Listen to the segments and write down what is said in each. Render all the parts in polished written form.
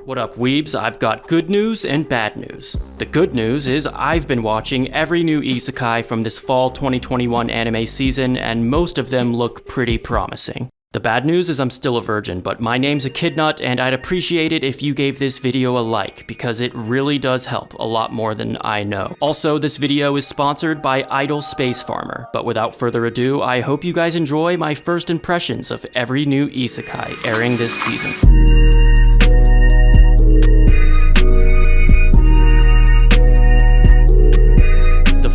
What up, weebs? I've got good news and bad news. The good news is I've been watching every new isekai from this fall 2021 anime season, and most of them look pretty promising. The bad news is I'm still a virgin, but my name's Echidnut, and I'd appreciate it if you gave this video a like, because it really does help a lot more than I know. Also, this video is sponsored by Idle Space Farmer, but without further ado, I hope you guys enjoy my first impressions of every new isekai airing this season.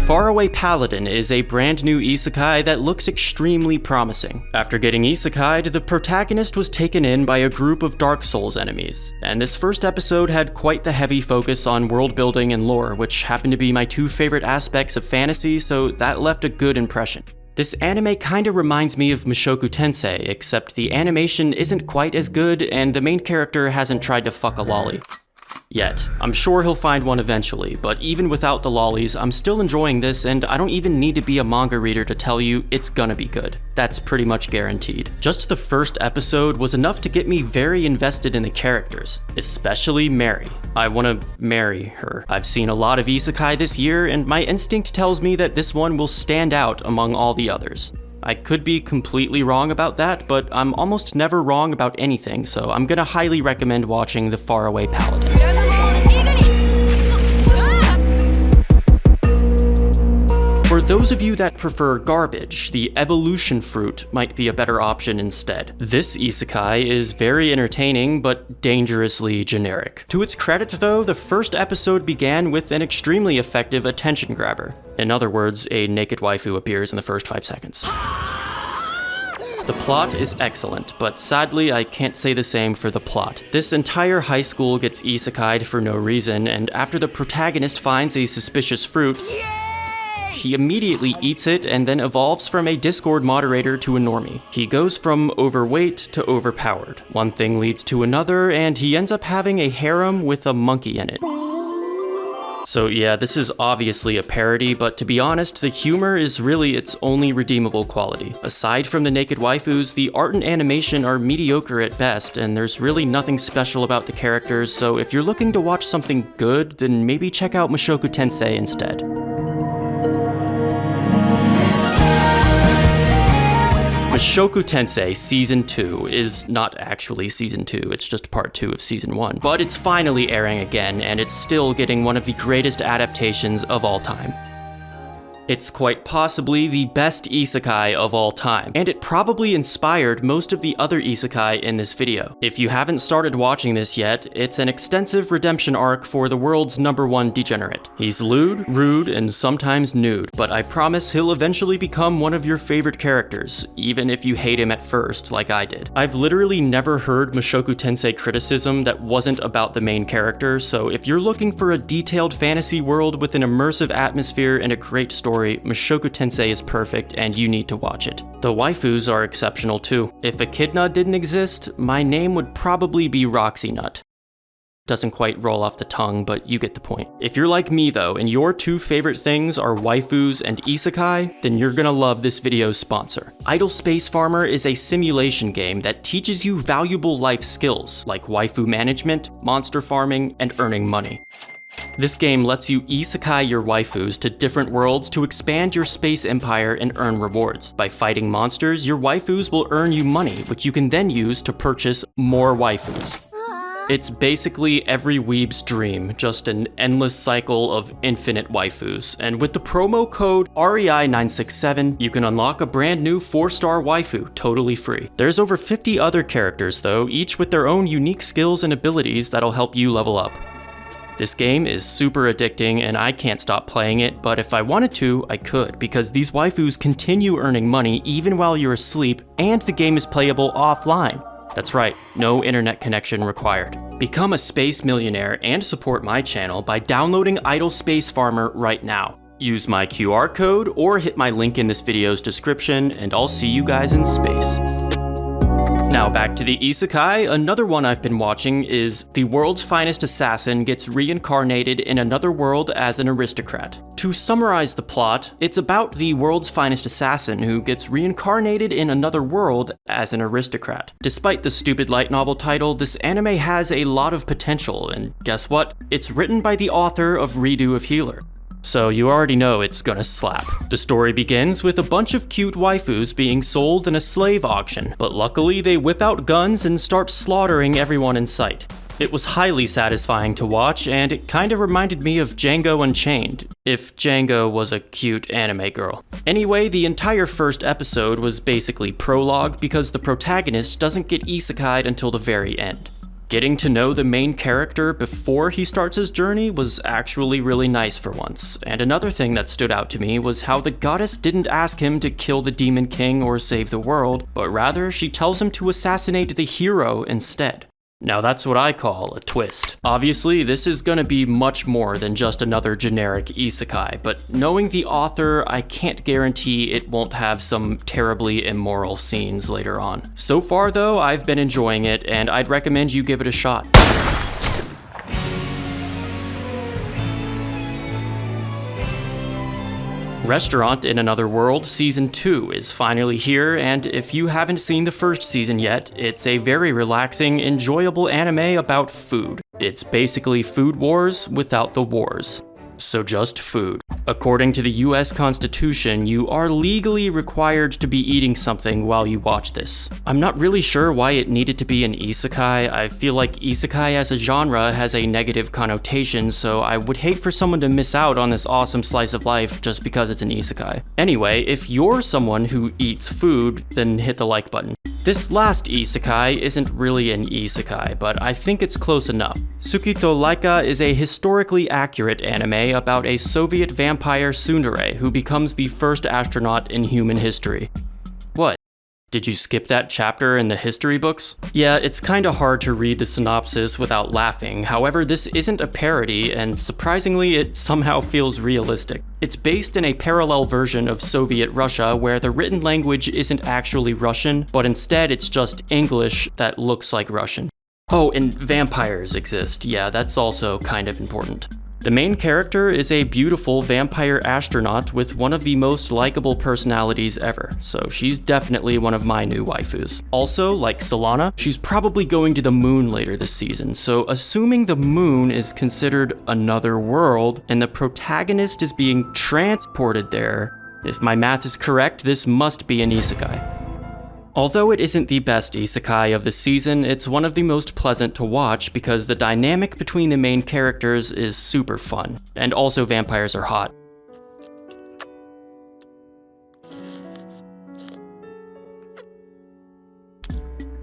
Faraway Paladin is a brand new isekai that looks extremely promising. After getting isekai'd, the protagonist was taken in by a group of Dark Souls enemies, and this first episode had quite the heavy focus on world building and lore, which happen to be my two favorite aspects of fantasy, so that left a good impression. This anime kinda reminds me of Mushoku Tensei, except the animation isn't quite as good and the main character hasn't tried to fuck a lolly. Yet. I'm sure he'll find one eventually, but even without the lollies, I'm still enjoying this, and I don't even need to be a manga reader to tell you it's gonna be good. That's pretty much guaranteed. Just the first episode was enough to get me very invested in the characters, especially Mary. I wanna marry her. I've seen a lot of isekai this year, and my instinct tells me that this one will stand out among all the others. I could be completely wrong about that, but I'm almost never wrong about anything, so I'm gonna highly recommend watching The Faraway Paladin. For those of you that prefer garbage, the evolution fruit might be a better option instead. This isekai is very entertaining, but dangerously generic. To its credit though, the first episode began with an extremely effective attention grabber. In other words, a naked waifu appears in the first 5 seconds. The plot is excellent, but sadly I can't say the same for the plot. This entire high school gets isekai'd for no reason, and after the protagonist finds a suspicious fruit, he immediately eats it and then evolves from a Discord moderator to a normie. He goes from overweight to overpowered. One thing leads to another, and he ends up having a harem with a monkey in it. So yeah, this is obviously a parody, but to be honest, the humor is really its only redeemable quality. Aside from the naked waifus, the art and animation are mediocre at best, and there's really nothing special about the characters, so if you're looking to watch something good, then maybe check out Mushoku Tensei instead. Mushoku Tensei Season 2 is not actually Season 2, it's just Part 2 of Season 1. But it's finally airing again, and it's still getting one of the greatest adaptations of all time. It's quite possibly the best isekai of all time, and it probably inspired most of the other isekai in this video. If you haven't started watching this yet, it's an extensive redemption arc for the world's #1 degenerate. He's lewd, rude, and sometimes nude, but I promise he'll eventually become one of your favorite characters, even if you hate him at first, like I did. I've literally never heard Mushoku Tensei criticism that wasn't about the main character, so if you're looking for a detailed fantasy world with an immersive atmosphere and a great story, Mushoku Tensei is perfect and you need to watch it. The waifus are exceptional too. If Echidna didn't exist, my name would probably be Roxy Nut. Doesn't quite roll off the tongue, but you get the point. If you're like me though, and your two favorite things are waifus and isekai, then you're gonna love this video's sponsor. Idle Space Farmer is a simulation game that teaches you valuable life skills, like waifu management, monster farming, and earning money. This game lets you isekai your waifus to different worlds to expand your space empire and earn rewards. By fighting monsters, your waifus will earn you money, which you can then use to purchase more waifus. It's basically every weeb's dream, just an endless cycle of infinite waifus. And with the promo code REI967, you can unlock a brand new 4-star waifu totally free. There's over 50 other characters though, each with their own unique skills and abilities that'll help you level up. This game is super addicting and I can't stop playing it, but if I wanted to, I could, because these waifus continue earning money even while you're asleep, and the game is playable offline. That's right, no internet connection required. Become a space millionaire and support my channel by downloading Idle Space Farmer right now. Use my QR code or hit my link in this video's description, and I'll see you guys in space. Now back to the isekai, another one I've been watching is the world's finest assassin gets reincarnated in another world as an aristocrat. To summarize the plot, it's about the world's finest assassin who gets reincarnated in another world as an aristocrat. Despite the stupid light novel title, this anime has a lot of potential, and guess what? It's written by the author of Redo of Healer. So you already know it's gonna slap. The story begins with a bunch of cute waifus being sold in a slave auction, but luckily they whip out guns and start slaughtering everyone in sight. It was highly satisfying to watch, and it kinda reminded me of Django Unchained, if Django was a cute anime girl. Anyway, the entire first episode was basically prologue because the protagonist doesn't get isekai'd until the very end. Getting to know the main character before he starts his journey was actually really nice for once, and another thing that stood out to me was how the goddess didn't ask him to kill the Demon King or save the world, but rather she tells him to assassinate the hero instead. Now that's what I call a twist. Obviously, this is gonna be much more than just another generic isekai, but knowing the author, I can't guarantee it won't have some terribly immoral scenes later on. So far though, I've been enjoying it, and I'd recommend you give it a shot. Restaurant in Another World Season 2 is finally here, and if you haven't seen the first season yet, it's a very relaxing, enjoyable anime about food. It's basically Food Wars without the wars. So just food. According to the US Constitution, you are legally required to be eating something while you watch this. I'm not really sure why it needed to be an isekai. I feel like isekai as a genre has a negative connotation, so I would hate for someone to miss out on this awesome slice of life just because it's an isekai. Anyway, if you're someone who eats food, then hit the like button. This last isekai isn't really an isekai, but I think it's close enough. Tsuki to Laika is a historically accurate anime about a Soviet vampire tsundere who becomes the first astronaut in human history. What? Did you skip that chapter in the history books? Yeah, it's kinda hard to read the synopsis without laughing. However, this isn't a parody, and surprisingly, it somehow feels realistic. It's based in a parallel version of Soviet Russia where the written language isn't actually Russian, but instead it's just English that looks like Russian. Oh, and vampires exist. Yeah, that's also kind of important. The main character is a beautiful vampire astronaut with one of the most likable personalities ever, so she's definitely one of my new waifus. Also, like Solana, she's probably going to the moon later this season, so assuming the moon is considered another world and the protagonist is being transported there, if my math is correct, this must be an isekai. Although it isn't the best isekai of the season, it's one of the most pleasant to watch because the dynamic between the main characters is super fun, and also vampires are hot.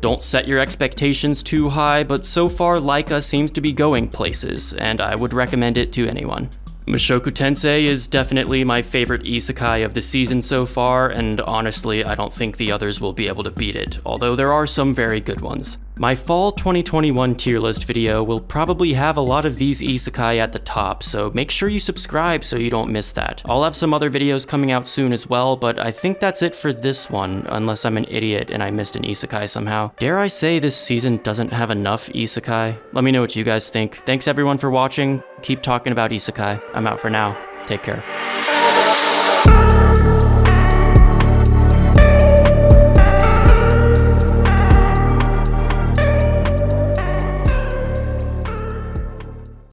Don't set your expectations too high, but so far Laika seems to be going places, and I would recommend it to anyone. Mushoku Tensei is definitely my favorite isekai of the season so far, and honestly, I don't think the others will be able to beat it, although there are some very good ones. My fall 2021 tier list video will probably have a lot of these isekai at the top, so make sure you subscribe so you don't miss that. I'll have some other videos coming out soon as well, but I think that's it for this one, unless I'm an idiot and I missed an isekai somehow. Dare I say this season doesn't have enough isekai? Let me know what you guys think. Thanks everyone for watching. Keep talking about isekai. I'm out for now. Take care.